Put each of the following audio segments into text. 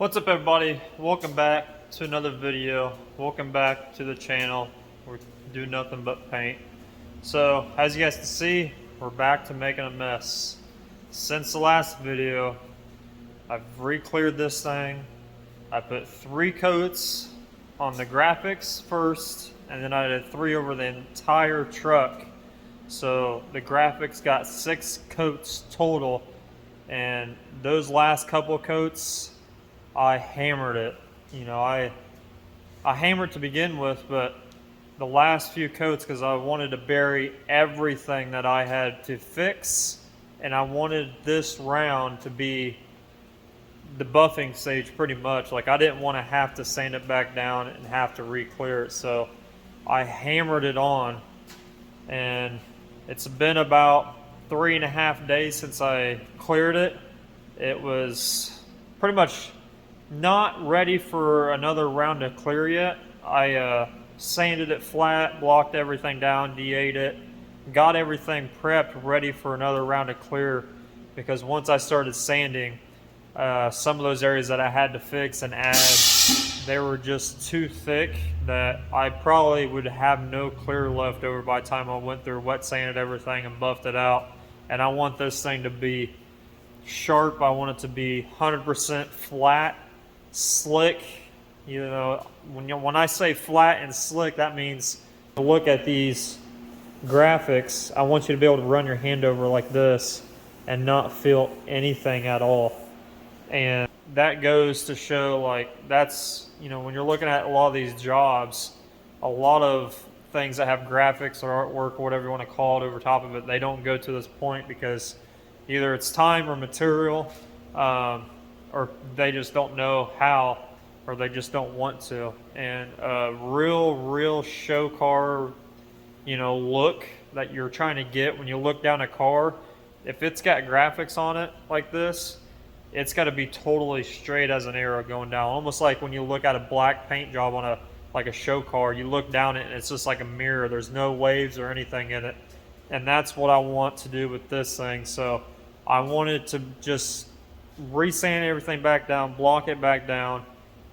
What's up, everybody? Welcome back to another video. Welcome back to the channel. We do nothing but paint. So as you guys can see, we're back to making a mess. Since the last video, I've re-cleared this thing. I put 3 coats on the graphics first, and then I did 3 over the entire truck. So the graphics got 6 coats total, and those last couple coats, I hammered it. You know, I hammered to begin with, but the last few coats, because I wanted to bury everything that I had to fix, and I wanted this round to be the buffing stage pretty much. Like, I didn't want to have to sand it back down and have to re-clear it, so I hammered it on. And it's been about 3.5 days since I cleared it. It was pretty much not ready for another round of clear yet. I sanded it flat, blocked everything down, de-ate it, got everything prepped, ready for another round of clear, because once I started sanding, some of those areas that I had to fix and add, they were just too thick that I probably would have no clear left over by the time I went through, wet sanded everything and buffed it out. And I want this thing to be sharp. I want it to be 100% flat, slick. You know, when I say flat and slick, that means to look at these graphics, I want you to be able to run your hand over like this and not feel anything at all. And that goes to show, like, that's, you know, when you're looking at a lot of these jobs, a lot of things that have graphics or artwork or whatever you want to call it over top of it, they don't go to this point because either it's time or material, or they just don't know how, or they just don't want to. And a real show car, you know, look that you're trying to get when you look down a car, if it's got graphics on it like this, it's got to be totally straight as an arrow going down. Almost like when you look at a black paint job on like a show car, you look down it and it's just like a mirror. There's no waves or anything in it. And that's what I want to do with this thing. So I wanted to just resand everything back down, block it back down,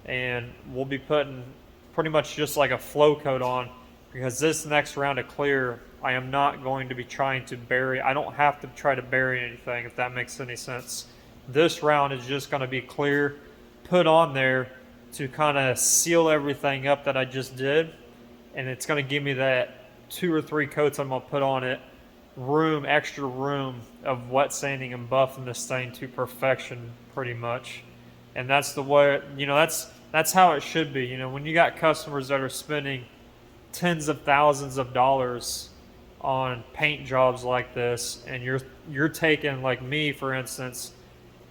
and we'll be putting pretty much just like a flow coat on, because this next round of clear, I am not going to be trying to bury. I don't have to try to bury anything, if that makes any sense. This round is just going to be clear, put on there to kind of seal everything up that I just did, and it's going to give me that 2 or 3 coats I'm going to put on it, extra room of wet sanding and buffing this thing to perfection pretty much. And that's the way, you know, that's how it should be. You know, when you got customers that are spending tens of thousands of dollars on paint jobs like this, and you're taking, like me for instance,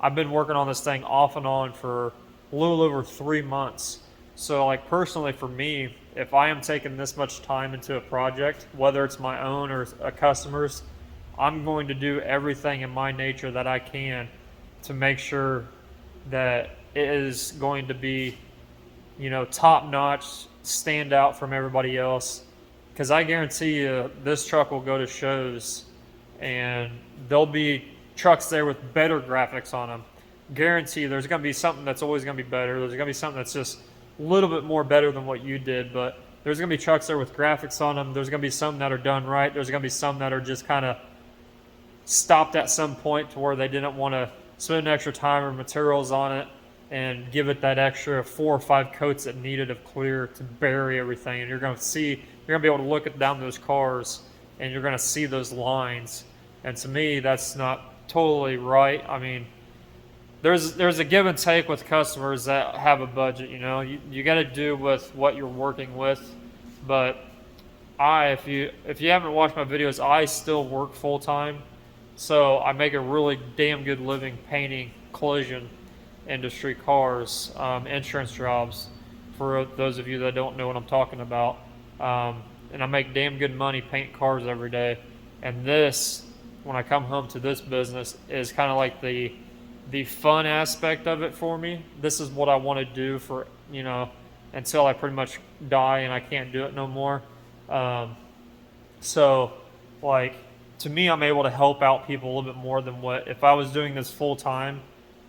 I've been working on this thing off and on for a little over 3 months. So, like, personally for me, if I am taking this much time into a project, whether it's my own or a customer's, I'm going to do everything in my nature that I can to make sure that it is going to be, you know, top notch, stand out from everybody else. Because I guarantee you, this truck will go to shows and there'll be trucks there with better graphics on them. Guarantee there's going to be something that's always going to be better. There's going to be something that's just a little bit more better than what you did, but there's going to be trucks there with graphics on them. There's going to be some that are done right. There's going to be some that are just kind of stopped at some point to where they didn't want to spend extra time or materials on it and give it that extra 4 or 5 coats that needed of clear to bury everything. And you're going to be able to look down those cars and you're going to see those lines. And to me, that's not totally right. I mean, there's a give and take with customers that have a budget. You know, you got to do with what you're working with. But if you haven't watched my videos, I still work full time, so I make a really damn good living painting collision industry cars, insurance jobs, for those of you that don't know what I'm talking about. And I make damn good money painting cars every day. And this, when I come home to this business, is kind of like the fun aspect of it for me. This is what I want to do for, you know, until I pretty much die and I can't do it no more. So, like, to me, I'm able to help out people a little bit more than what, if I was doing this full time,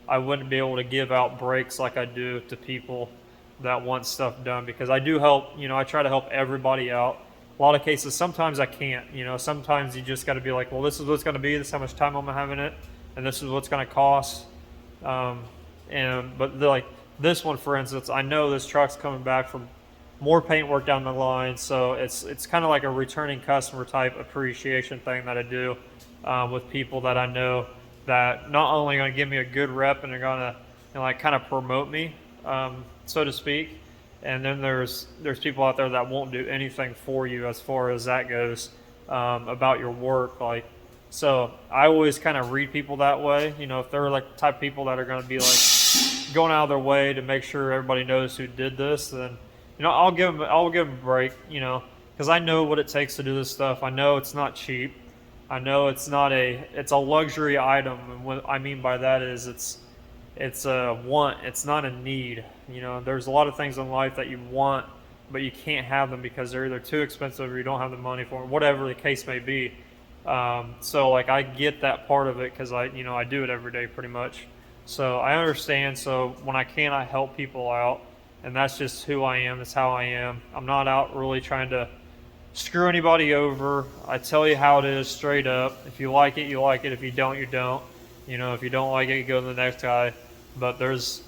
I wouldn't be able to give out breaks like I do to people that want stuff done, because I do help, I try to help everybody out. A lot of cases, sometimes I can't, sometimes you just got to be like, well, this is what's going to be, this is how much time I'm having it, and this is what's going to cost. Um, but like this one, for instance, I know this truck's coming back from more paint work down the line, so it's kind of like a returning customer type appreciation thing that I do with people that I know that not only going to give me a good rep and they're going to like kind of promote me, so to speak. And then there's people out there that won't do anything for you as far as that goes, about your work. Like, so I always kind of read people that way. If they're like the type of people that are going to be like going out of their way to make sure everybody knows who did this, then I'll give them a break. Because I know what it takes to do this stuff. I know it's not cheap. I know it's a luxury item, and what I mean by that is it's a want, it's not a need. There's a lot of things in life that you want, but you can't have them because they're either too expensive or you don't have the money for them, whatever the case may be. So like I get that part of it because I do it every day pretty much. So I understand. So when I can, I help people out, and that's just who I am. That's how I am. I'm not out really trying to screw anybody over. I tell you how it is straight up. If you like it, you like it. If you don't, you don't. If you don't like it, you go to the next guy. But there's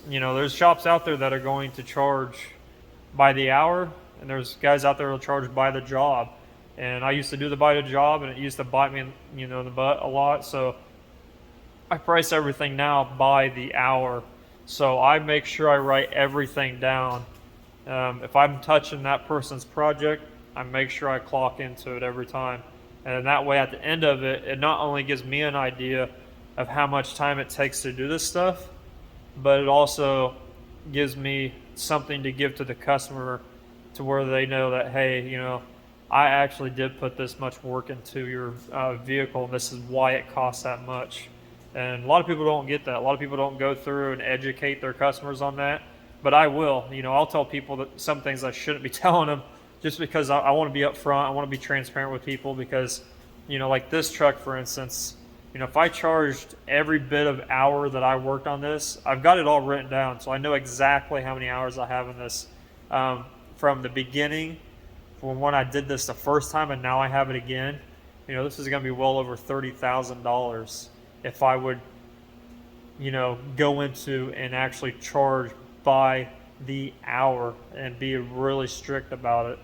shops out there that are going to charge by the hour, and there's guys out there that will charge by the job. And I used to do the by the job, and it used to bite me in the butt a lot. So I price everything now by the hour. So I make sure I write everything down. If I'm touching that person's project, I make sure I clock into it every time. And that way, at the end of it, it not only gives me an idea of how much time it takes to do this stuff, but it also gives me something to give to the customer to where they know that, hey, I actually did put this much work into your vehicle, and this is why it costs that much. And a lot of people don't get that. A lot of people don't go through and educate their customers on that, but I will. I'll tell people that some things I shouldn't be telling them, just because I want to be upfront. I want to be transparent with people because, like this truck, for instance, if I charged every bit of hour that I worked on this, I've got it all written down. So I know exactly how many hours I have in this, from the beginning, from when I did this the first time, and now I have it again. This is going to be well over $30,000 if I would, go into and actually charge by the hour and be really strict about it.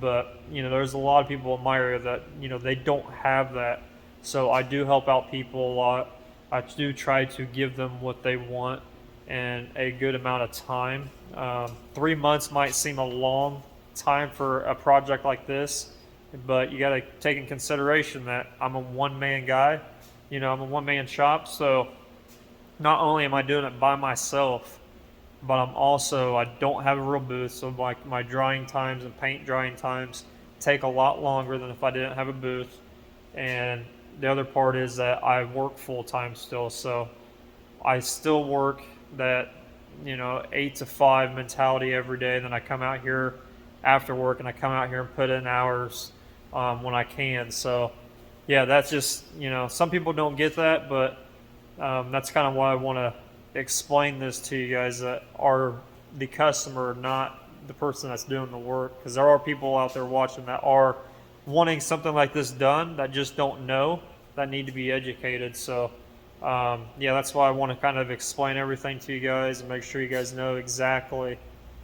But, there's a lot of people in my area that, they don't have that. So I do help out people a lot. I do try to give them what they want and a good amount of time. 3 months might seem a long time for a project like this, but you got to take in consideration that I'm a one-man guy. I'm a one-man shop. So not only am I doing it by myself, but I don't have a real booth, so my drying times and paint drying times take a lot longer than if I didn't have a booth. And the other part is that I work full-time still, so I still work that 8 to 5 mentality every day. Then I come out here after work, and I come out here and put in hours when I can. So yeah, that's just, some people don't get that, but that's kind of why I want to explain this to you guys that are the customer, not the person that's doing the work, because there are people out there watching that are wanting something like this done that just don't know, that need to be educated. So yeah, that's why I want to kind of explain everything to you guys and make sure you guys know exactly,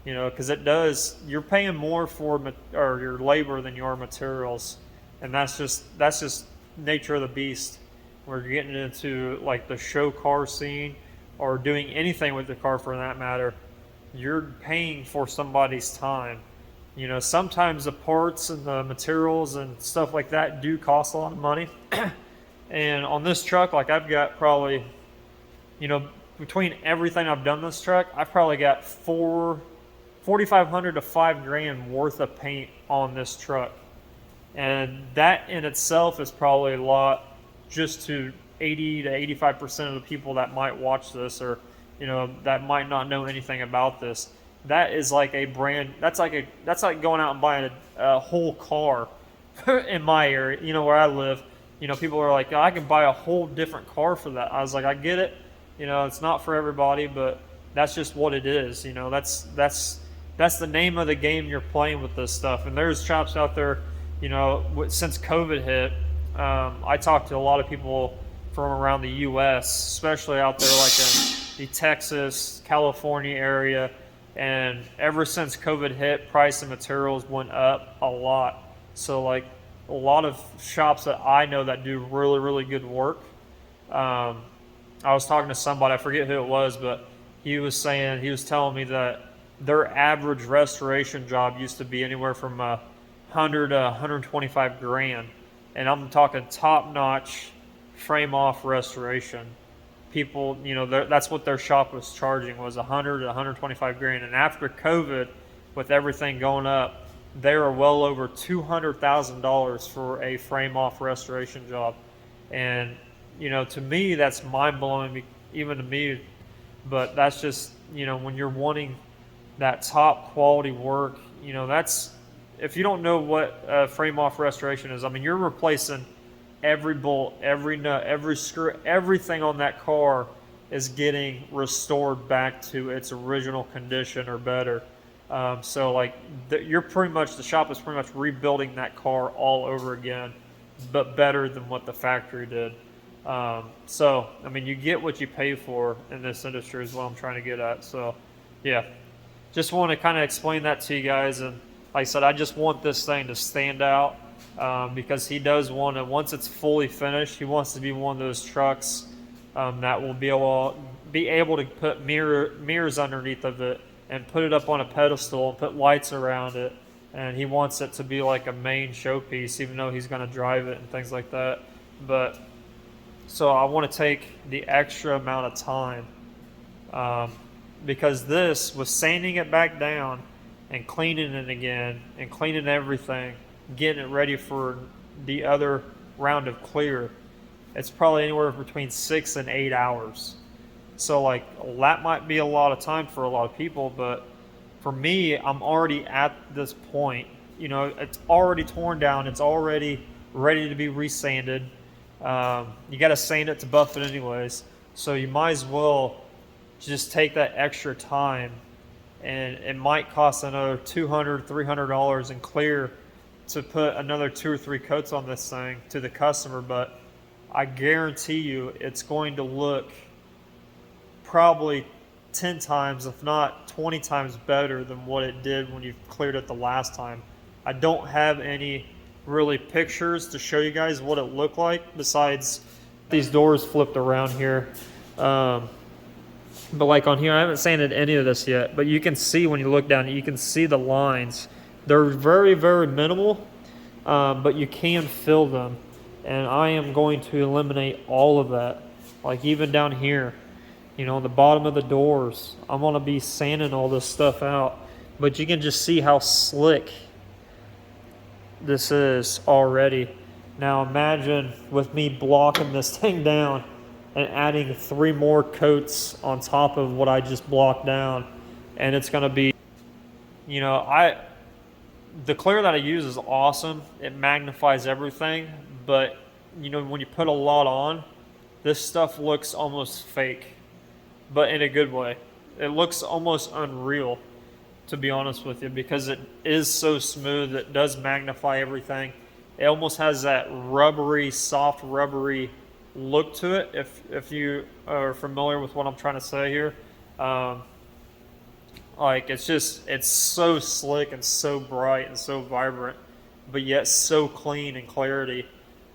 because you're paying more for your labor than your materials, and that's just nature of the beast. We're getting into like the show car scene, or doing anything with the car for that matter. You're paying for somebody's time. Sometimes the parts and the materials and stuff like that do cost a lot of money. And on this truck, like I've got probably, between everything I've done this truck, I've probably got $4,500 to $5,000 worth of paint on this truck. And that in itself is probably a lot just to 80 to 85% of the people that might watch this, or that might not know anything about this. That is like a brand. That's like going out and buying a whole car. In my area, where I live, people are like, oh, I can buy a whole different car for that. I was like, I get it, You know, it's not for everybody, but that's just what it is. You know, that's the name of the game you're playing with this stuff. And there's shops out there, you know, since COVID hit. I talked to a lot of people from around the U.S., especially out there like in the Texas, California area. And ever since COVID hit, price of materials went up a lot. So like a lot of shops that I know that do really, really good work. I was talking to somebody, I forget who it was, but he was telling me that their average restoration job used to be anywhere from 100 to 125 grand. And I'm talking top notch frame off restoration. People, you know, that's what their shop was charging, was 100 to 125 grand. And after COVID, with everything going up, they were well over $200,000 for a frame off restoration job. And you know, to me, that's mind blowing, even to me. But that's just, you know, when you're wanting that top quality work, you know, that's, if you don't know what frame off restoration is, I mean, you're replacing every bolt, every nut, every screw, everything on that car is getting restored back to its original condition or better. So like you're pretty much, the shop is pretty much rebuilding that car all over again, but better than what the factory did. So, I mean, you get what you pay for in this industry is what I'm trying to get at. So, yeah, just want to kind of explain that to you guys. And like I said, I just want this thing to stand out because he does want to, once it's fully finished, he wants to be one of those trucks that will be able to put mirrors underneath of it and put it up on a pedestal and put lights around it. And he wants it to be like a main showpiece, even though he's going to drive it and things like that. But so I want to take the extra amount of time because this was sanding it back down and cleaning it again and cleaning everything, getting it ready for the other round of clear. It's probably anywhere between 6 and 8 hours. So like that might be a lot of time for a lot of people, but for me, I'm already at this point. You know, it's already torn down. It's already ready to be resanded. You got to sand it to buff it anyways, so you might as well just take that extra time, and it might cost another $200-$300 in clear to put another 2 or 3 coats on this thing to the customer, but I guarantee you it's going to look probably 10 times, if not 20 times better than what it did when you cleared it the last time. I don't have any really pictures to show you guys what it looked like besides these doors flipped around here. But like on here, I haven't sanded any of this yet, but you can see when you look down, you can see the lines. They're very, very minimal, but you can fill them. And I am going to eliminate all of that. Like even down here, you know, the bottom of the doors, I'm gonna be sanding all this stuff out. But you can just see how slick this is already. Now imagine with me blocking this thing down and adding 3 more coats on top of what I just blocked down, and it's going to be, you know, the clear that I use is awesome. It magnifies everything, but you know, when you put a lot on, this stuff looks almost fake, but in a good way. It looks almost unreal, to be honest with you, because it is so smooth. It does magnify everything. It almost has that rubbery, soft rubbery look to it, if you are familiar with what I'm trying to say here. Like it's so slick and so bright and so vibrant, but yet so clean and clarity.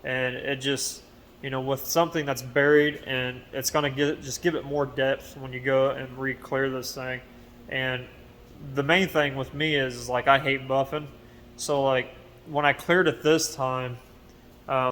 And it just, you know, with something that's buried, and it's going to just give it more depth when you go and re-clear this thing. And the main thing with me is like I hate buffing. So like when I cleared it this time,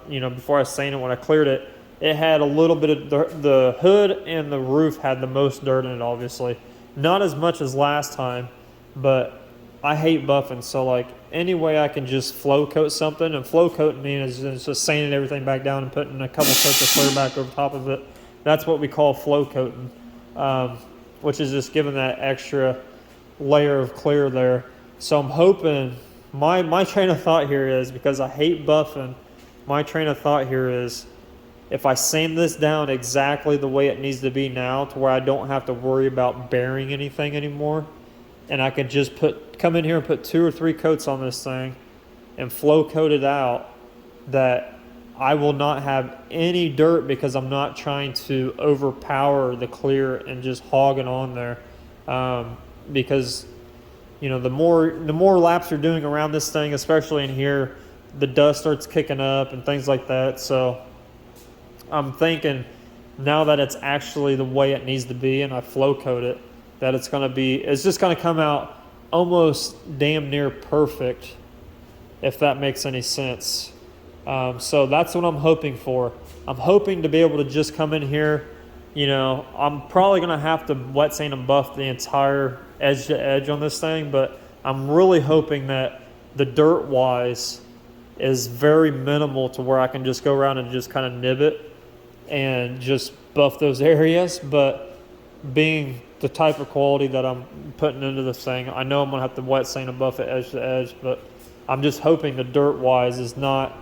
you know, before I sanded it, when I cleared it, it had a little bit of the hood and the roof had the most dirt in it, obviously. Not as much as last time, but I hate buffing. So like any way I can just flow coat something, and flow coating means is just sanding everything back down and putting a couple coats of clear back over top of it. That's what we call flow coating, which is just giving that extra layer of clear there. So I'm hoping, my train of thought here is, because I hate buffing, my train of thought here is if I sand this down exactly the way it needs to be now, to where I don't have to worry about burying anything anymore, and I can just come in here and put 2 or 3 coats on this thing and flow coat it out, that I will not have any dirt, because I'm not trying to overpower the clear and just hog it on there. Because you know, the more laps you're doing around this thing, especially in here, the dust starts kicking up and things like that. So I'm thinking, now that it's actually the way it needs to be and I flow coat it, that it's just gonna come out almost damn near perfect, if that makes any sense. So that's what I'm hoping for. I'm hoping to be able to just come in here, you know, I'm probably gonna have to wet sand and buff the entire edge to edge on this thing, but I'm really hoping that the dirt wise is very minimal, to where I can just go around and just kind of nib it and just buff those areas. But being the type of quality that I'm putting into this thing, I know I'm gonna have to wet sand and buff it edge to edge, but I'm just hoping the dirt wise is not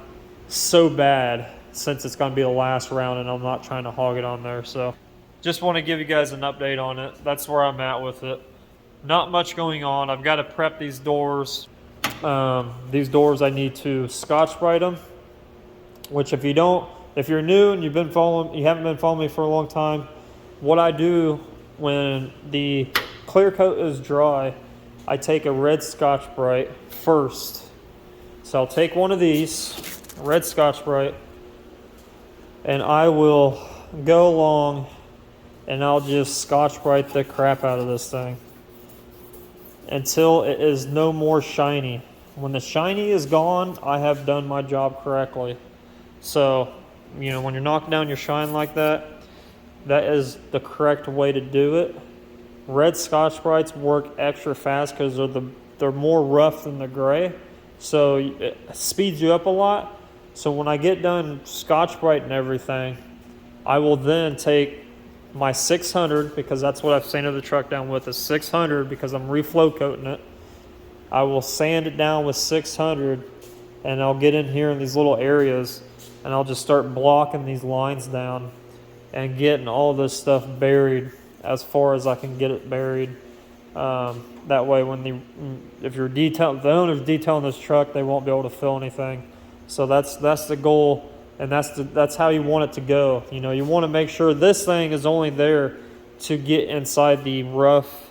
so bad, since it's going to be the last round and I'm not trying to hog it on there. So just want to give you guys an update on it. That's where I'm at with it. Not much going on. I've got to prep these doors. These doors, I need to Scotch-Brite them, which if you're new and you haven't been following me for a long time, what I do when the clear coat is dry, I take a red Scotch-Brite first. So I'll take one of these red Scotch-Brite, and I will go along and I'll just Scotch-Brite the crap out of this thing until it is no more shiny. When the shiny is gone, I have done my job correctly. So, you know, when you're knocking down your shine like that, that is the correct way to do it. Red Scotch-Brites work extra fast because they're more rough than the gray, so it speeds you up a lot. So when I get done Scotch-Brite and everything, I will then take my 600, because that's what I've sanded the truck down with, is 600, because I'm reflow coating it. I will sand it down with 600, and I'll get in here in these little areas, and I'll just start blocking these lines down and getting all this stuff buried as far as I can get it buried. That way, if the owner's detailing this truck, they won't be able to fill anything. So that's the goal, and that's how you want it to go. You know, you want to make sure this thing is only there to get inside the rough,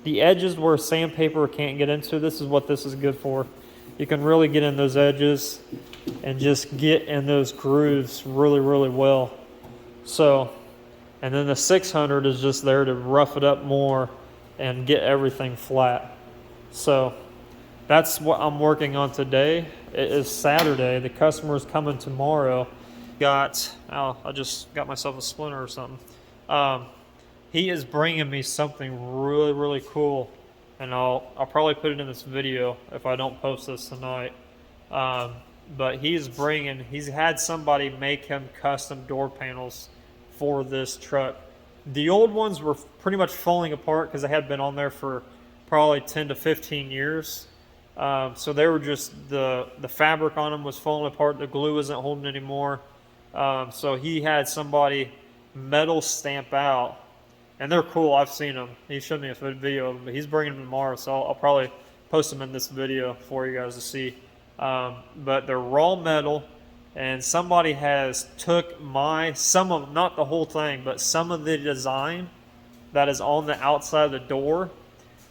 the edges where sandpaper can't get into. This is what this is good for. You can really get in those edges and just get in those grooves really, really well. So, and then the 600 is just there to rough it up more and get everything flat. So that's what I'm working on today. It is Saturday. The customer is coming tomorrow. I just got myself a splinter or something. He is bringing me something really, really cool, and I'll probably put it in this video if I don't post this tonight. But he's had somebody make him custom door panels for this truck. The old ones were pretty much falling apart because they had been on there for probably 10 to 15 years. So they were just, the fabric on them was falling apart. The glue isn't holding anymore. So he had somebody metal stamp out, and they're cool. I've seen them. He showed me a video of them, but he's bringing them tomorrow. So I'll probably post them in this video for you guys to see. But they're raw metal, and somebody has took not the whole thing, but some of the design that is on the outside of the door.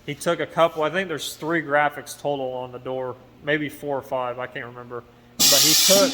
He took a couple, I think there's 3 graphics total on the door, maybe 4 or 5, I can't remember. But he took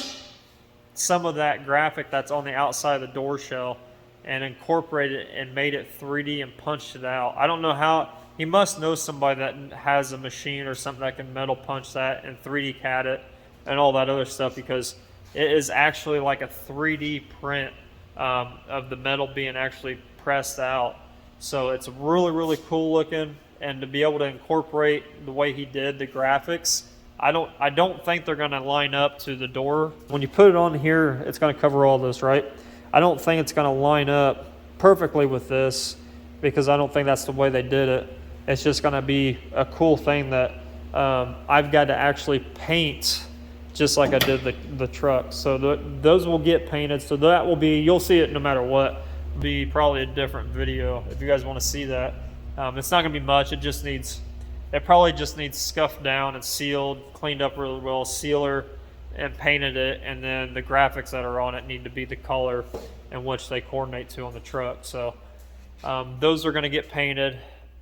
some of that graphic that's on the outside of the door shell and incorporated it and made it 3D and punched it out. I don't know how, he must know somebody that has a machine or something that can metal punch that and 3D CAD it and all that other stuff, because it is actually like a 3D print of the metal being actually pressed out. So it's really, really cool looking. And to be able to incorporate the way he did the graphics, I don't think they're going to line up to the door. When you put it on here, it's going to cover all this, right? I don't think it's going to line up perfectly with this, because I don't think that's the way they did it. It's just going to be a cool thing that I've got to actually paint just like I did the truck. So those will get painted. So that will be, you'll see it no matter what. Be probably a different video if you guys want to see that. It's not going to be much. It probably just needs scuffed down and sealed, cleaned up really well, sealer, and painted it. And then the graphics that are on it need to be the color in which they coordinate to on the truck. So those are going to get painted.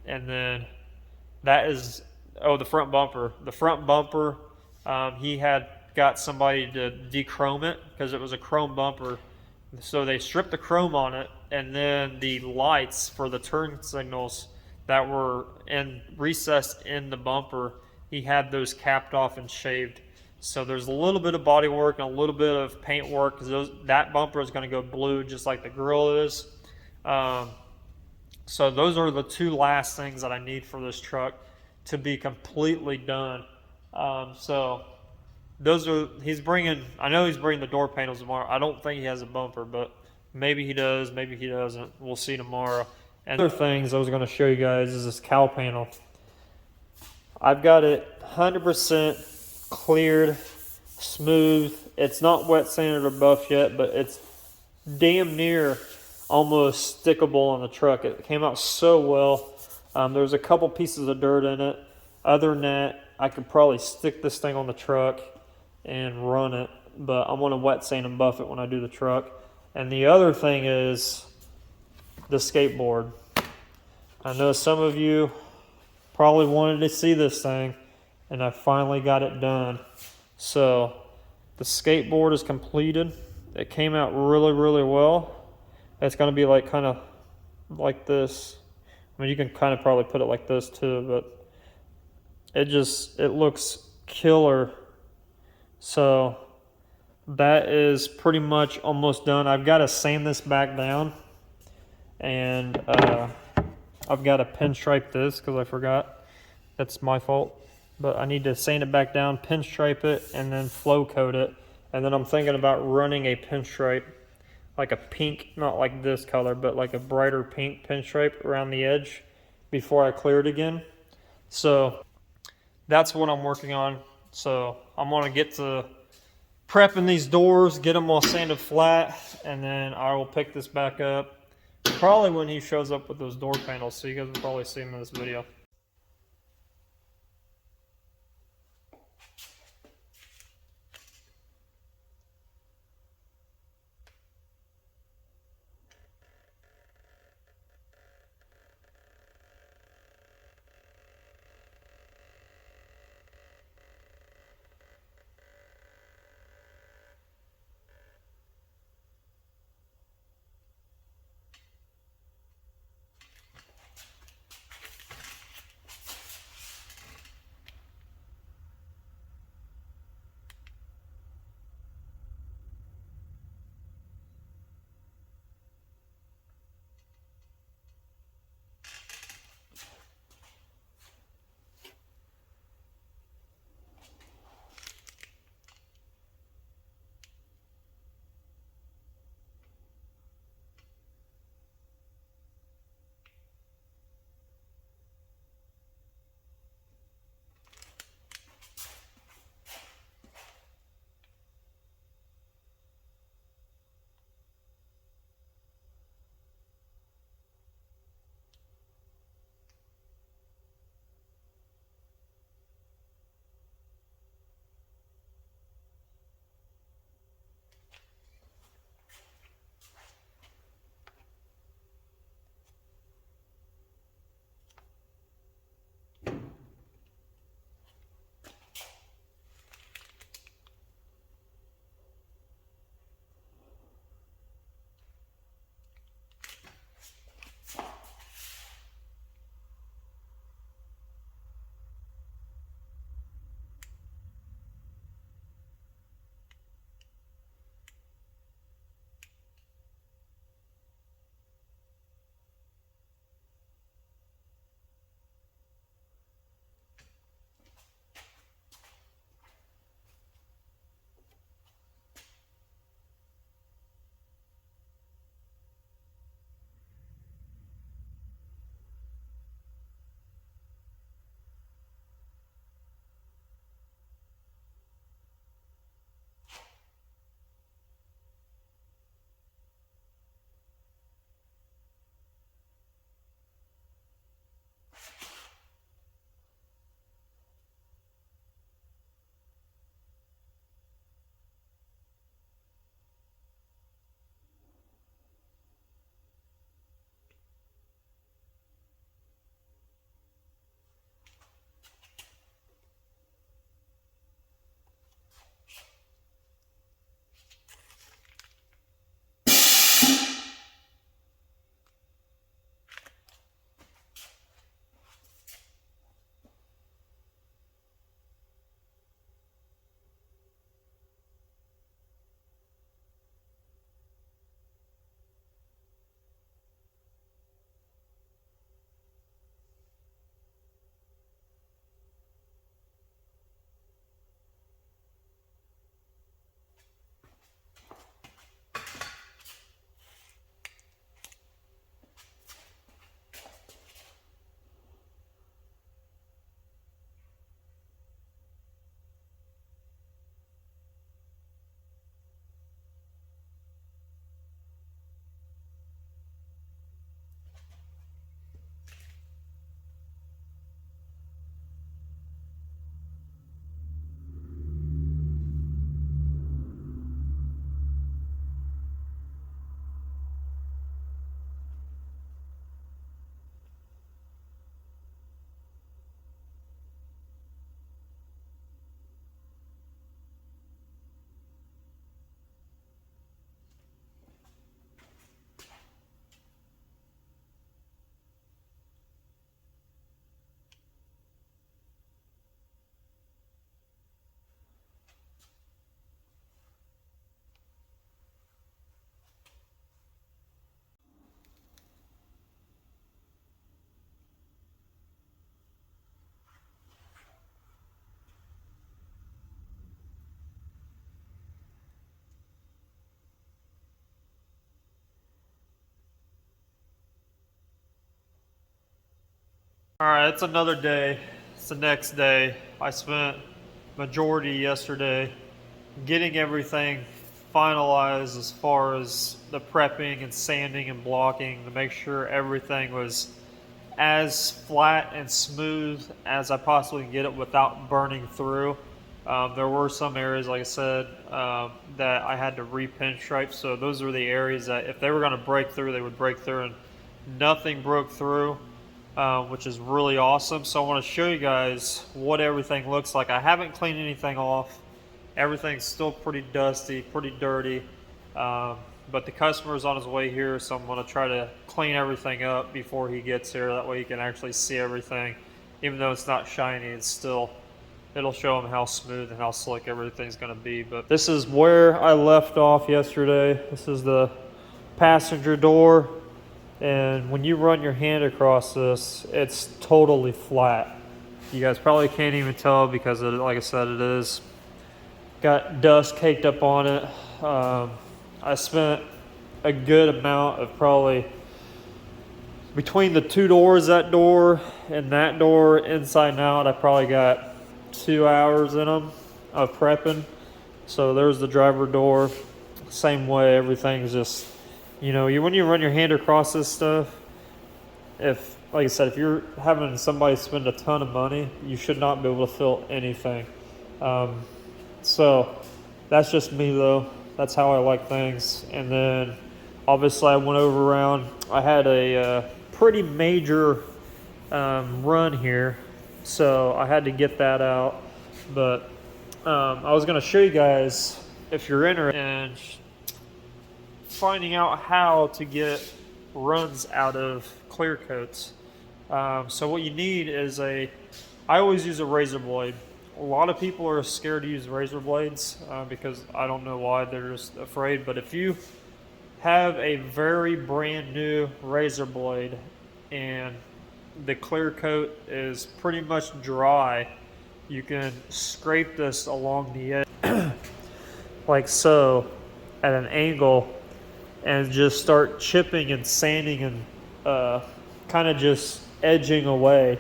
And then that is, oh, the front bumper. The front bumper, he had got somebody to de-chrome it because it was a chrome bumper. So they stripped the chrome on it, and then the lights for the turn signals that were recessed in the bumper, he had those capped off and shaved. So there's a little bit of body work and a little bit of paint work because that bumper is going to go blue just like the grill is. So those are the two last things that I need for this truck to be completely done. So those are, I know he's bringing the door panels tomorrow. I don't think he has a bumper, but maybe he does, maybe he doesn't. We'll see tomorrow. And other things I was going to show you guys is this cowl panel. I've got it 100% cleared, smooth. It's not wet sanded or buffed yet, but it's damn near almost stickable on the truck. It came out so well. There's a couple pieces of dirt in it. Other than that, I could probably stick this thing on the truck and run it, but I want to wet sand and buff it when I do the truck. And the other thing is the skateboard. I know some of you probably wanted to see this thing, and I finally got it done. So the skateboard is completed. It came out really, really well. It's going to be like kind of like this. I mean, you can kind of probably put it like this too, but it looks killer. So that is pretty much almost done. I've got to sand this back down, and I've got to pinstripe this because I forgot. That's my fault. But I need to sand it back down, pinstripe it, and then flow coat it. And then I'm thinking about running a pinstripe, like a pink, not like this color, but like a brighter pink pinstripe around the edge before I clear it again. So that's what I'm working on. So I'm going to get to prepping these doors, get them all sanded flat, and then I will pick this back up probably when he shows up with those door panels. So you guys will probably see him in this video. All right, it's another day. It's the next day. I spent majority yesterday getting everything finalized as far as the prepping and sanding and blocking to make sure everything was as flat and smooth as I possibly can get it without burning through. There were some areas, like I said, that I had to re-pinstripe. So those were the areas that if they were going to break through, they would break through, and nothing broke through, which is really awesome. So I want to show you guys what everything looks like. I haven't cleaned anything off. Everything's still pretty dusty, pretty dirty. But the customer's on his way here, so I'm going to try to clean everything up before he gets here. That way he can actually see everything. Even though it's not shiny, it'll show him how smooth and how slick everything's going to be. But this is where I left off yesterday. This is the passenger door. And when you run your hand across this, it's totally flat. You guys probably can't even tell because, like I said, it is got dust caked up on it. I spent a good amount of probably between the two doors, that door and that door, inside and out, I probably got 2 hours in them of prepping. So there's the driver door. Same way, everything's just, when you run your hand across this stuff, like I said, if you're having somebody spend a ton of money, you should not be able to feel anything. So that's just me though. That's how I like things. And then obviously I went around. I had a pretty major run here, so I had to get that out. But I was going to show you guys, if you're interested in finding out how to get runs out of clear coats. So what you need is I always use a razor blade. A lot of people are scared to use razor blades because I don't know why, they're just afraid. But if you have a very brand new razor blade and the clear coat is pretty much dry, you can scrape this along the edge like so at an angle and just start chipping and sanding and kind of just edging away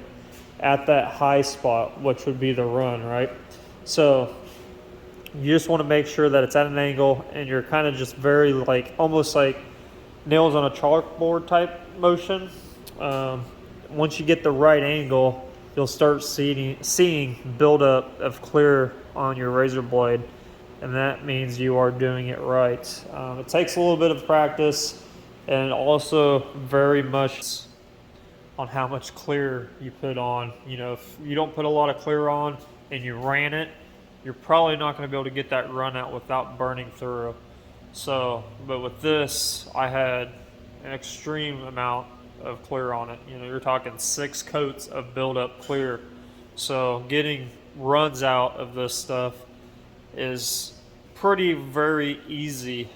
at that high spot, which would be the run, right? So you just want to make sure that it's at an angle and you're kind of just very almost like nails on a chalkboard type motion. Once you get the right angle, you'll start seeing buildup of clear on your razor blade, and that means you are doing it right. It takes a little bit of practice and also very much on how much clear you put on. If you don't put a lot of clear on and you ran it, you're probably not going to be able to get that run out without burning through. So, but with this, I had an extreme amount of clear on it. You're talking 6 coats of buildup clear. So getting runs out of this stuff is very easy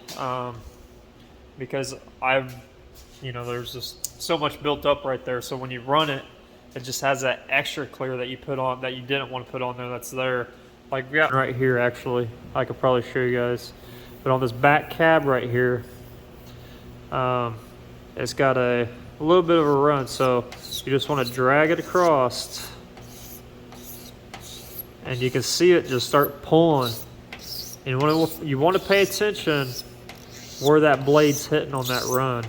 because there's just so much built up right there. So when you run it, it just has that extra clear that you put on that you didn't want to put on there that's there. Like we got right here, actually, I could probably show you guys. But on this back cab right here, it's got a little bit of a run. So you just want to drag it across and you can see it just start pulling. And you want to pay attention where that blade's hitting on that run.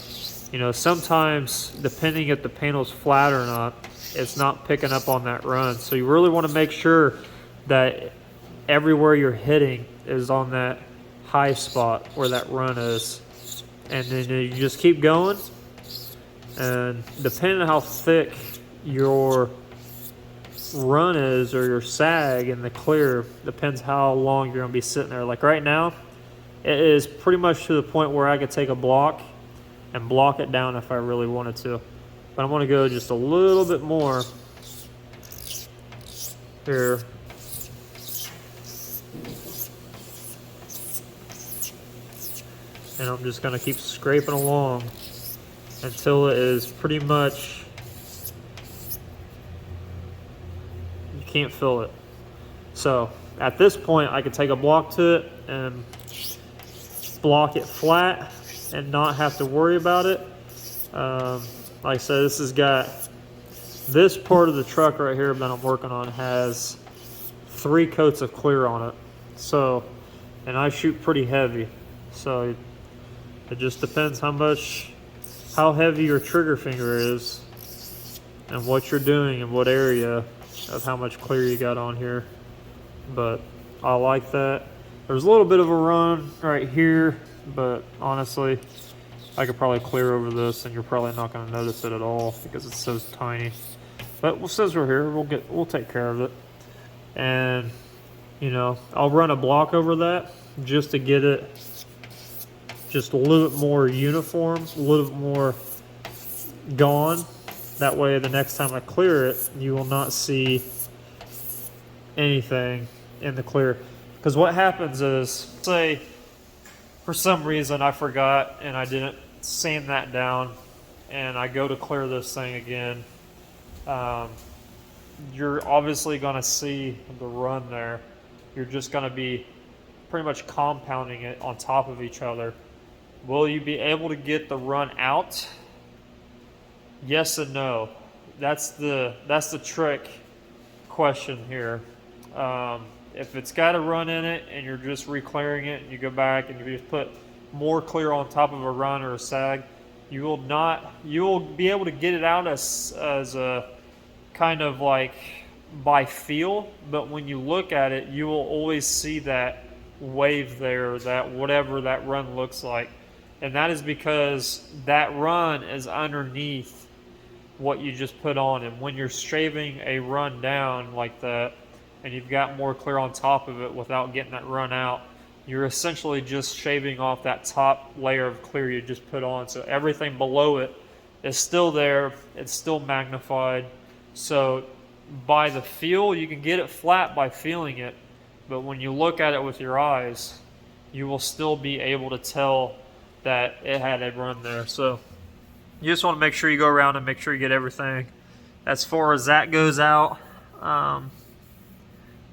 Sometimes, depending if the panel's flat or not, it's not picking up on that run. So you really want to make sure that everywhere you're hitting is on that high spot where that run is. And then you just keep going. And depending on how thick your run is or your sag in the clear, depends how long you're going to be sitting there. Like right now, it is pretty much to the point where I could take a block and block it down if I really wanted to. But I'm going to go just a little bit more here. And I'm just going to keep scraping along until it is pretty much, you can't feel it. So at this point, I could take a block to it and block it flat and not have to worry about it. Like I said, this has got this part of the truck right here that I'm working on has 3 coats of clear on it. So, and I shoot pretty heavy. So it just depends how heavy your trigger finger is and what you're doing and what area of how much clear you got on here. But I like that. There's a little bit of a run right here, but honestly, I could probably clear over this and you're probably not going to notice it at all because it's so tiny. But since we're here, we'll take care of it. And you know, I'll run a block over that just to get it just a little bit more uniform, a little bit more gone. That way the next time I clear it, you will not see anything in the clear. Because what happens is, say for some reason I forgot and I didn't sand that down and I go to clear this thing again, you're obviously going to see the run there. You're just going to be pretty much compounding it on top of each other. Will you be able to get the run out? Yes and no. That's the trick question here. If it's got a run in it and you're just re-clearing it and you go back and you just put more clear on top of a run or a sag, you will be able to get it out as a kind of like by feel, but when you look at it, you will always see that wave there, that whatever that run looks like. And that is because that run is underneath what you just put on. And when you're shaving a run down like that, and you've got more clear on top of it without getting that run out, you're essentially just shaving off that top layer of clear you just put on. So everything below it is still there, it's still magnified. So by the feel, you can get it flat by feeling it, but when you look at it with your eyes, you will still be able to tell that it had a run there. So you just want to make sure you go around and make sure you get everything as far as that goes out.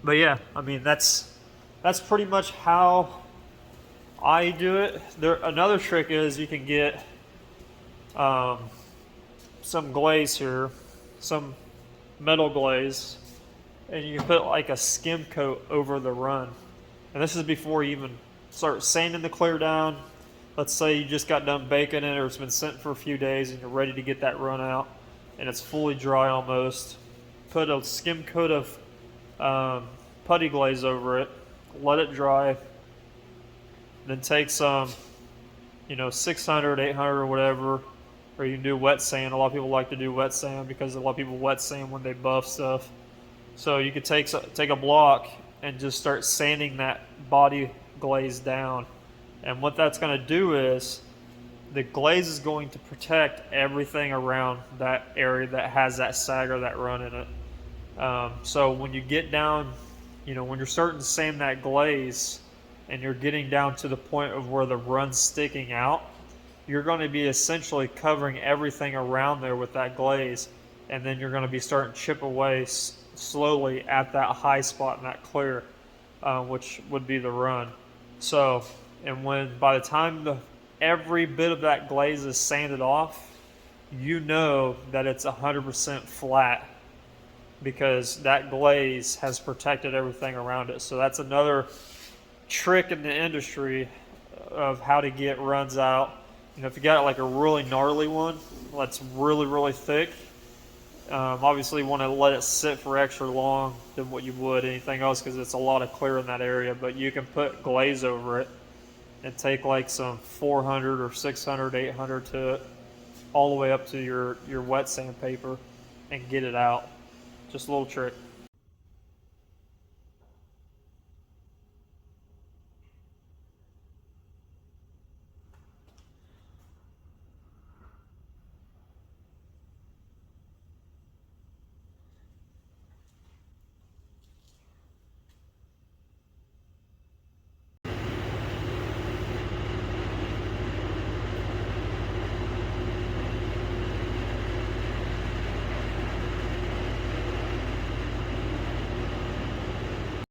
But yeah, I mean, that's pretty much how I do it. Another trick is you can get some glaze here, some metal glaze, and you can put like a skim coat over the run. And this is before you even start sanding the clear down. Let's say you just got done baking it or it's been sitting for a few days and you're ready to get that run out and it's fully dry almost. Put a skim coat of putty glaze over it, let it dry, then take some, 600, 800 or whatever, or you can do wet sand. A lot of people like to do wet sand because a lot of people wet sand when they buff stuff. So you could take a block and just start sanding that body glaze down. And what that's going to do is the glaze is going to protect everything around that area that has that sag or that run in it. So when you get down, when you're starting to sand that glaze and you're getting down to the point of where the run's sticking out, you're going to be essentially covering everything around there with that glaze. And then you're going to be starting to chip away slowly at that high spot in that clear, which would be the run. So, and by the time every bit of that glaze is sanded off, you know that it's 100% flat because that glaze has protected everything around it. So that's another trick in the industry of how to get runs out. If you got like a really gnarly one that's really, really thick, obviously you want to let it sit for extra long than what you would anything else because it's a lot of clear in that area. But you can put glaze over it and take like some 400 or 600, 800 to it, all the way up to your wet sandpaper and get it out. Just a little trick.